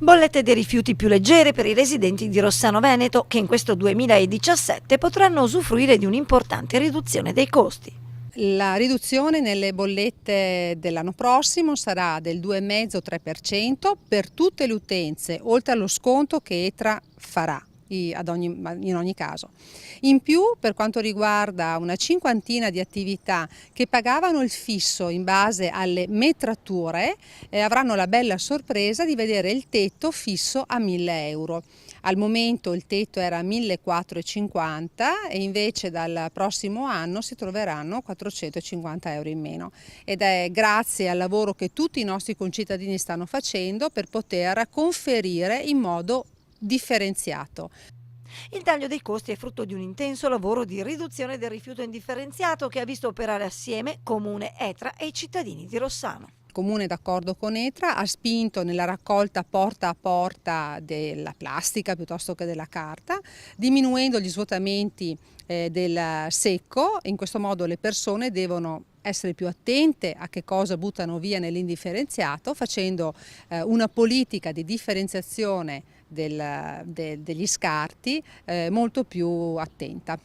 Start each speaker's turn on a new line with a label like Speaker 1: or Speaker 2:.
Speaker 1: Bollette dei rifiuti più leggere per i residenti di Rossano Veneto, che in questo 2017 potranno usufruire di un'importante riduzione dei costi.
Speaker 2: La riduzione nelle bollette dell'anno prossimo sarà del 2,5-3% per tutte le utenze, oltre allo sconto che ETRA farà in ogni caso. In più, per quanto riguarda una cinquantina di attività che pagavano il fisso in base alle metrature, avranno la bella sorpresa di vedere il tetto fisso a 1.000 euro. Al momento il tetto era 1.450 e invece dal prossimo anno si troveranno 450 euro in meno, ed è grazie al lavoro che tutti i nostri concittadini stanno facendo per poter conferire in modo differenziato.
Speaker 1: Il taglio dei costi è frutto di un intenso lavoro di riduzione del rifiuto indifferenziato che ha visto operare assieme Comune, ETRA e i cittadini di Rossano.
Speaker 2: Il Comune, d'accordo con ETRA, ha spinto nella raccolta porta a porta della plastica piuttosto che della carta, diminuendo gli svuotamenti del secco. In questo modo le persone devono essere più attente a che cosa buttano via nell'indifferenziato, facendo una politica di differenziazione degli scarti molto più attenta.